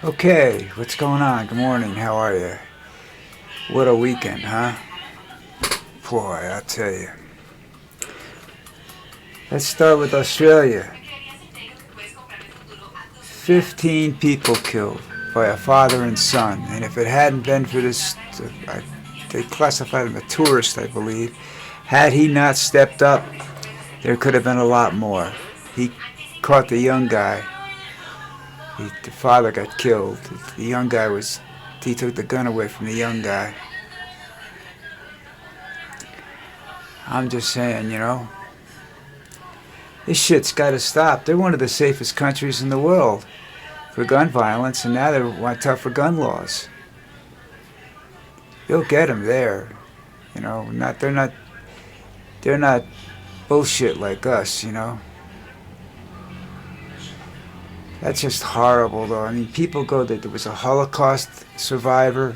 Okay, what's going on? Good morning, how are you? What a weekend, huh? Boy, I'll tell you. Let's start with Australia. 15 people killed by a father and son. And if it hadn't been for this, they classified him a tourist, I believe. Had he not stepped up, there could have been a lot more. He caught the young guy. The father got killed. The young guy was, he took the gun away from the young guy. I'm just saying, this shit's got to stop. They're one of the safest countries in the world for gun violence, and now they want tougher gun laws. You'll get them there, they're not bullshit like us, That's just horrible, though. I mean, people go that there was a Holocaust survivor,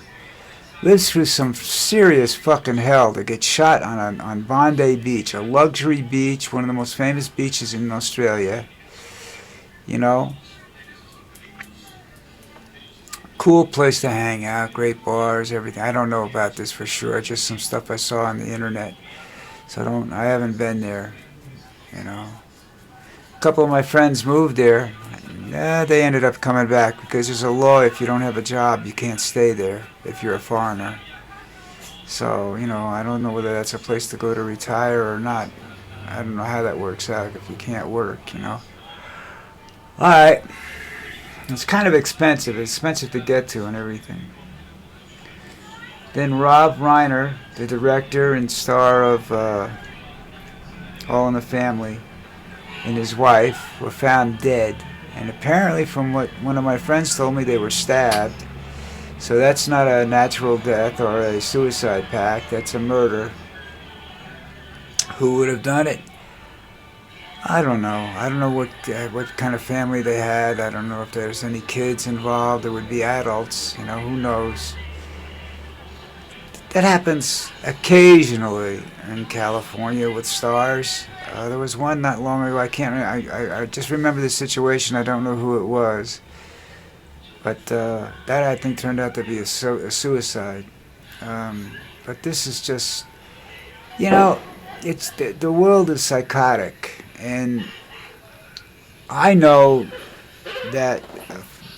lives through some serious fucking hell to get shot on Bondi Beach, a luxury beach, one of the most famous beaches in Australia. Cool place to hang out, great bars, everything. I don't know about this for sure. Just some stuff I saw on the internet. So I haven't been there. A couple of my friends moved there. They ended up coming back because there's a law, if you don't have a job, you can't stay there if you're a foreigner. So, I don't know whether that's a place to go to retire or not. I don't know how that works out if you can't work, Alright. It's kind of expensive. It's expensive to get to and everything. Then Rob Reiner, the director and star of All in the Family, and his wife were found dead. And apparently, from what one of my friends told me, they were stabbed. So that's not a natural death or a suicide pact. That's a murder. Who would have done it? I don't know. I don't know what kind of family they had. I don't know if there's any kids involved. There would be adults. Who knows? That happens occasionally in California with stars. There was one not long ago. I can't. I just remember the situation. I don't know who it was, but that I think turned out to be a suicide. But this is just, it's the world is psychotic, and I know that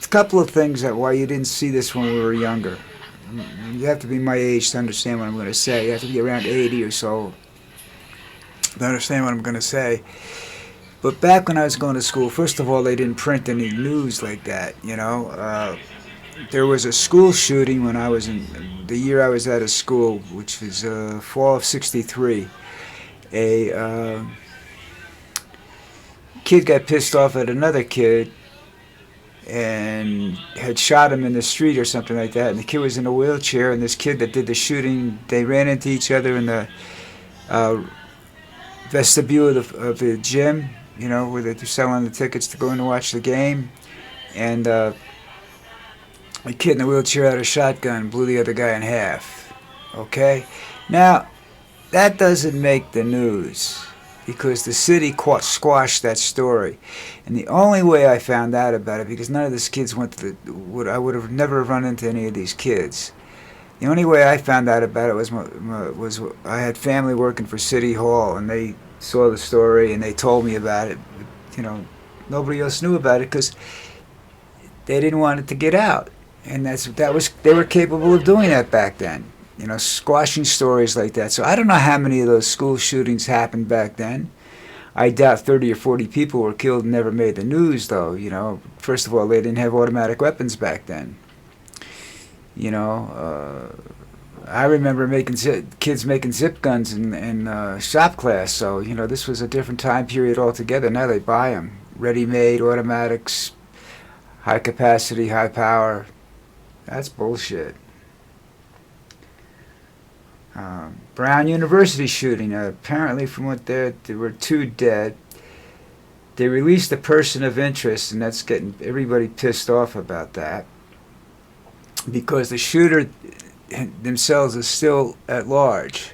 a couple of things that why you didn't see this when we were younger. You have to be my age to understand what I'm going to say. You have to be around 80 or so to understand what I'm going to say. But back when I was going to school, first of all, they didn't print any news like that, There was a school shooting when I was the year I was out of school, which was fall of '63. A kid got pissed off at another kid and had shot him in the street or something like that. And the kid was in a wheelchair, and this kid that did the shooting, they ran into each other in the vestibule of the gym, where they're selling the tickets to go in and watch the game. And the kid in the wheelchair had a shotgun, blew the other guy in half. Okay? Now, that doesn't make the news because the city squashed that story. And the only way I found out about it, because none of these kids went to I would have never run into any of these kids. The only way I found out about it was I had family working for City Hall, and they saw the story and they told me about it. Nobody else knew about it because they didn't want it to get out, and they were capable of doing that back then. Squashing stories like that. So I don't know how many of those school shootings happened back then. I doubt 30 or 40 people were killed and never made the news, though. First of all, they didn't have automatic weapons back then. I remember kids making zip guns in shop class. So, this was a different time period altogether. Now they buy them. Ready-made automatics, high capacity, high power. That's bullshit. Brown University shooting. Apparently, from what there were 2 dead. They released a person of interest, and that's getting everybody pissed off about that. Because the shooter themselves is still at large.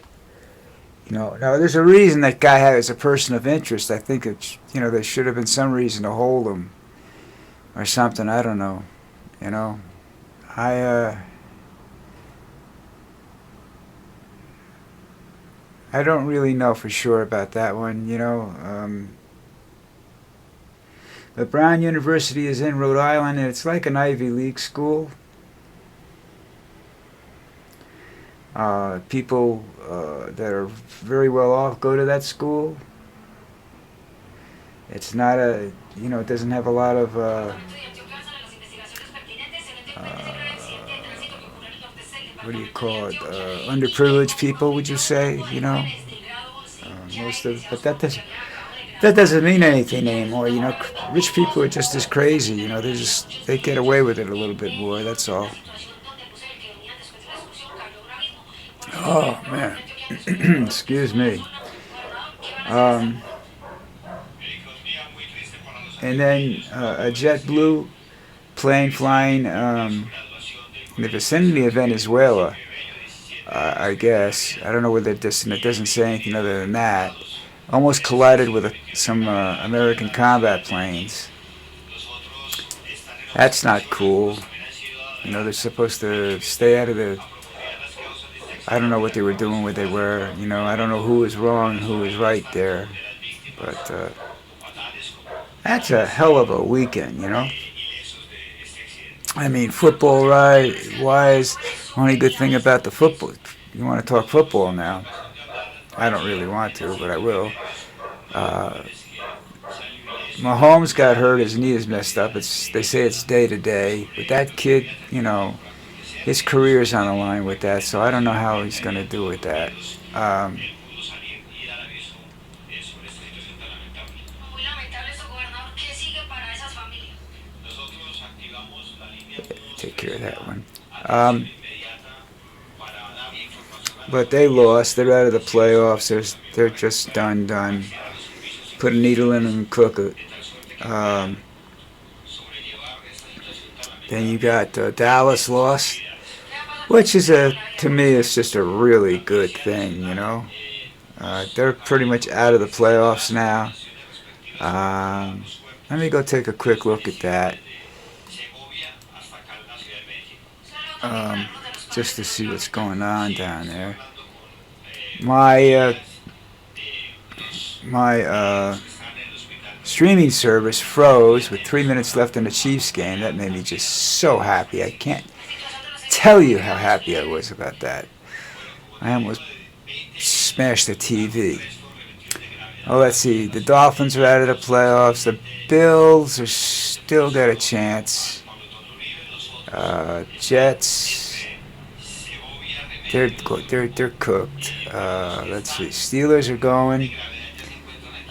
Now there's a reason that guy has a person of interest. I think it's, there should have been some reason to hold him or something. I don't know. You know, I I don't really know for sure about that one. But Brown University is in Rhode Island, and it's like an Ivy League school. People that are very well off go to that school. It's not it doesn't have a lot of what do you call it? Underprivileged people, would you say? But that doesn't mean anything anymore. Rich people are just as crazy. They get away with it a little bit more. That's all. Oh man, excuse me. Um, and then a JetBlue plane flying in the vicinity of Venezuela. I guess I don't know whether it doesn't say anything other than that. Almost collided with some American combat planes. That's not cool. They're supposed to stay out of the. I don't know what they were doing, where they were. I don't know who was wrong and who was right there. But that's a hell of a weekend. I mean, football wise, only good thing about the football. You want to talk football now? I don't really want to, but I will. Uh, Mahomes got hurt. His knee is messed up. They say it's day to day. But that kid, his career is on the line with that. So I don't know how he's going to do with that. Um, Take care of that one. But they lost. They're out of the playoffs. They're just done. Put a needle in them and cook it. Then you got Dallas lost, which is to me, it's just a really good thing. They're pretty much out of the playoffs now. Let me go take a quick look at that. Just to see what's going on down there. My streaming service froze with 3 minutes left in the Chiefs game. That made me just so happy. I can't tell you how happy I was about that. I almost smashed the TV. Oh, let's see. The Dolphins are out of the playoffs. The Bills are still got a chance. Jets, they're cooked. Let's see. Steelers are going.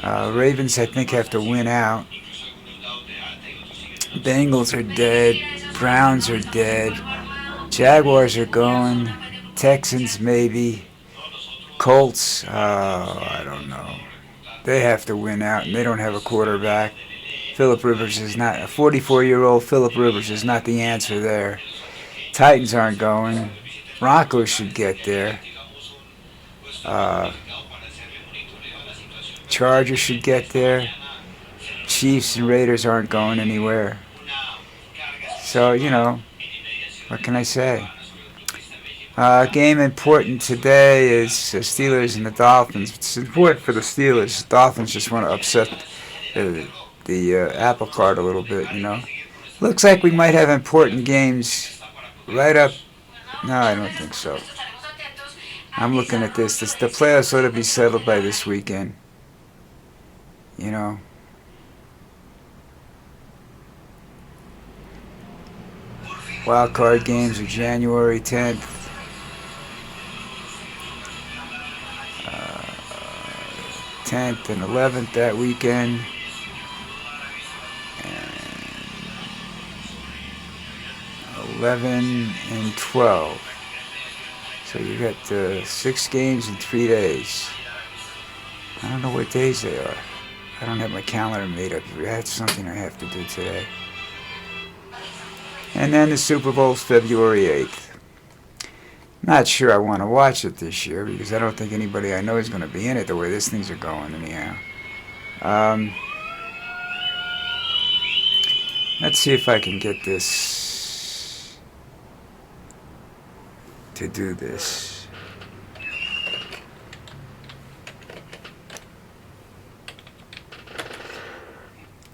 Ravens, I think, have to win out. Bengals are dead. Browns are dead. Jaguars are going. Texans maybe. Colts, I don't know. They have to win out, and they don't have a quarterback. Philip Rivers is not, a 44-year-old Philip Rivers is not the answer there. Titans aren't going. Broncos should get there. Chargers should get there. Chiefs and Raiders aren't going anywhere. So, what can I say? Game important today is the Steelers and the Dolphins. It's important for the Steelers. The Dolphins just want to upset the apple cart a little bit, Looks like we might have important games right up. No, I don't think so. I'm looking at this. The playoffs ought to be settled by this weekend. Wild card games are January 10th. 10th and 11th that weekend. 11 and 12. So you got 6 games in 3 days. I don't know what days they are. I don't have my calendar made up. That's something I have to do today. And then the Super Bowl's February 8th. Not sure I want to watch it this year because I don't think anybody I know is going to be in it the way these things are going anyhow. Let's see if I can get this to do this.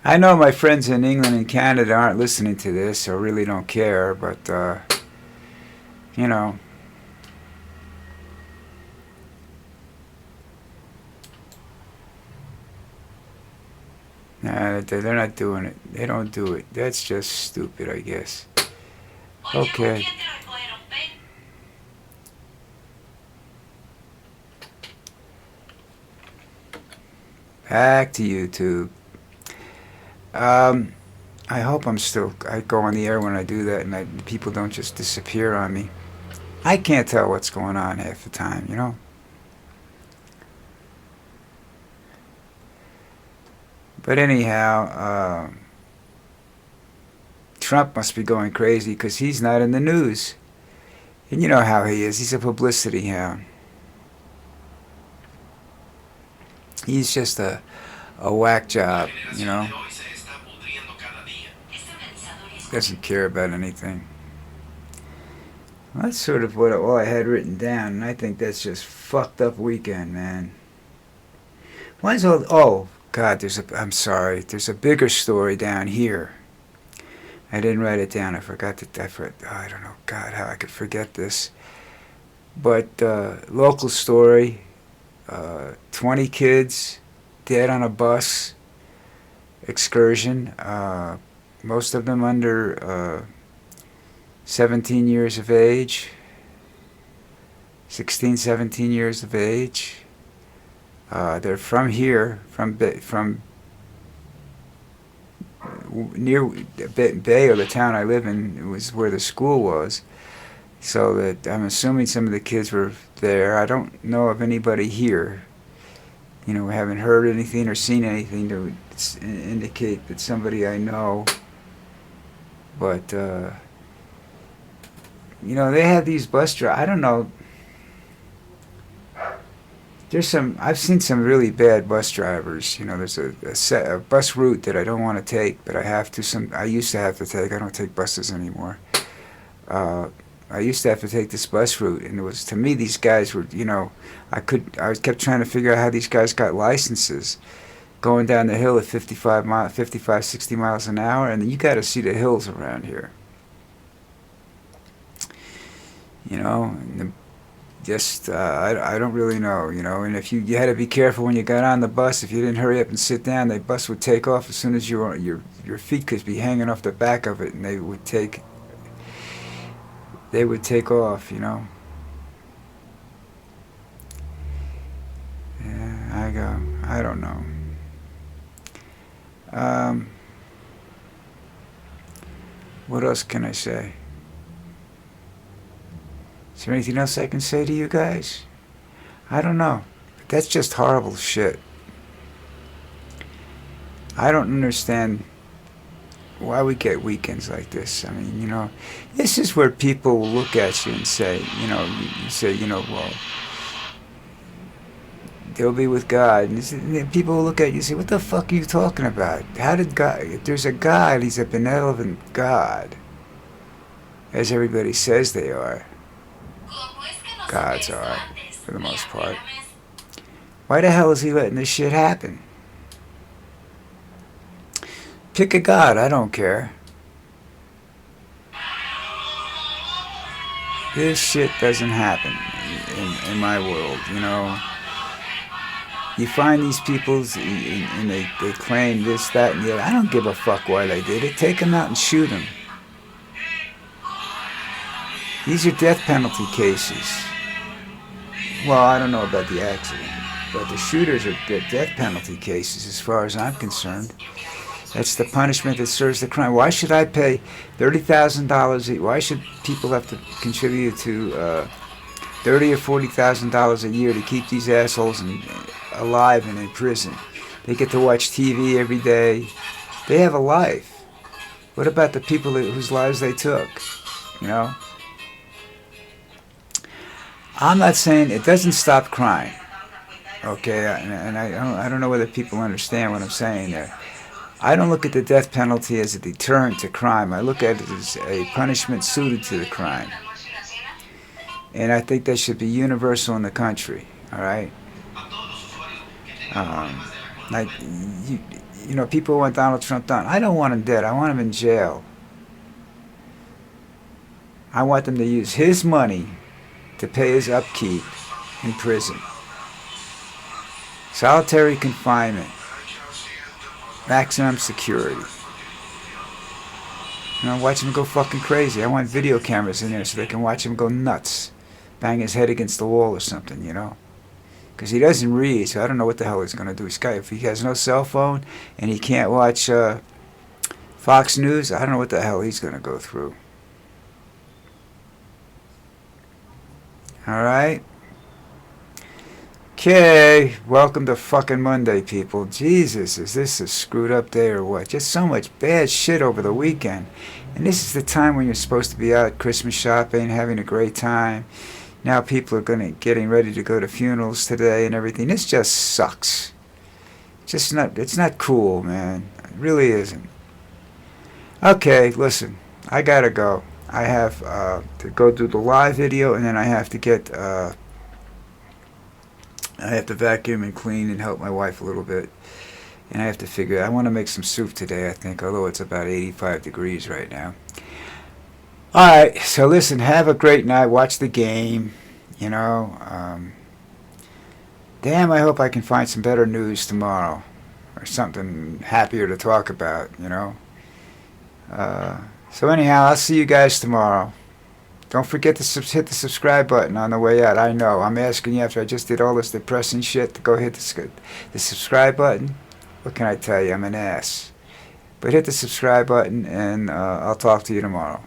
I know my friends in England and Canada aren't listening to this or really don't care, but, you know, nah, they're not doing it. They don't do it. That's just stupid, I guess. Okay. Back to YouTube. I hope I go on the air when I do that and people don't just disappear on me. I can't tell what's going on half the time, you know? But anyhow, Trump must be going crazy because he's not in the news. And you know how he is. He's a publicity hound. He's just a whack job, you know? Doesn't care about anything. Well, that's sort of what all I had written down, and I think that's just fucked up weekend, man. Why is all? Oh God, I'm sorry. There's a bigger story down here. I didn't write it down. I forgot to. I don't know. God, how I could forget this. But local story. 20 kids dead on a bus excursion. Most of them under 17 years of age, 16, 17 years of age. They're from here, from near Bay, or the town I live in. It was where the school was. So that I'm assuming some of the kids were there. I don't know of anybody here. You know, we haven't heard anything or seen anything to indicate that somebody I know. But, you know, they have these bus drivers. I don't know. I've seen some really bad bus drivers. You know, there's a bus route that I don't want to take, but I have to. I used to have to take. I don't take buses anymore. I used to have to take this bus route, and it was, to me, these guys were, you know, I kept trying to figure out how these guys got licenses, going down the hill at 55, 60 miles an hour, and you got to see the hills around here. You know, I don't really know, you know, and if you had to be careful when you got on the bus. If you didn't hurry up and sit down, the bus would take off as soon as your feet could be hanging off the back of it, and they would take off, you know. Yeah, I don't know. What else can I say? Is there anything else I can say to you guys? I don't know. But that's just horrible shit. I don't understand why we get weekends like this. I mean, you know, this is where people will look at you and say, you know, you say, you know, well, they'll be with God. And people will look at you and say, what the fuck are you talking about? How did God, if there's a God, he's a benevolent God, as everybody says they are. Gods are, for the most part. Why the hell is he letting this shit happen? Pick a God, I don't care. This shit doesn't happen in my world, you know. You find these people and they claim this, that, and the other. I don't give a fuck why they did it. Take them out and shoot them. These are death penalty cases. Well, I don't know about the accident, but the shooters are death penalty cases as far as I'm concerned. That's the punishment that serves the crime. Why should I pay $30,000? Why should people have to contribute to $30,000 or $40,000 a year to keep these assholes alive and in prison? They get to watch TV every day. They have a life. What about the people whose lives they took? You know? I'm not saying it doesn't stop crime. Okay, and I don't know whether people understand what I'm saying there. I don't look at the death penalty as a deterrent to crime. I look at it as a punishment suited to the crime. And I think that should be universal in the country. All right. Um, like you, you know, people want Donald Trump done. I don't want him dead. I want him in jail. I want them to use his money to pay his upkeep in prison. Solitary confinement. Maximum security. You know, watch him go fucking crazy. I want video cameras in there so they can watch him go nuts. Bang his head against the wall or something, you know. Because he doesn't read, so I don't know what the hell he's going to do. If he has no cell phone and he can't watch Fox News, I don't know what the hell he's going to go through. Alright? Okay, welcome to fucking Monday, people. Jesus, is this a screwed up day or what? Just so much bad shit over the weekend. And this is the time when you're supposed to be out Christmas shopping, having a great time. Now people are getting ready to go to funerals today and everything. This just sucks. It's not cool, man. It really isn't. Okay, listen, I gotta go. I have to go do the live video, and then I have to get I have to vacuum and clean and help my wife a little bit. And I have to figure, I want to make some soup today, I think, although it's about 85 degrees right now. Alright, so listen, have a great night, watch the game, you know. Damn, I hope I can find some better news tomorrow, or something happier to talk about, you know. So anyhow, I'll see you guys tomorrow. Don't forget to hit the subscribe button on the way out. I know, I'm asking you after I just did all this depressing shit to go hit the subscribe button. What can I tell you? I'm an ass. But hit the subscribe button, and I'll talk to you tomorrow.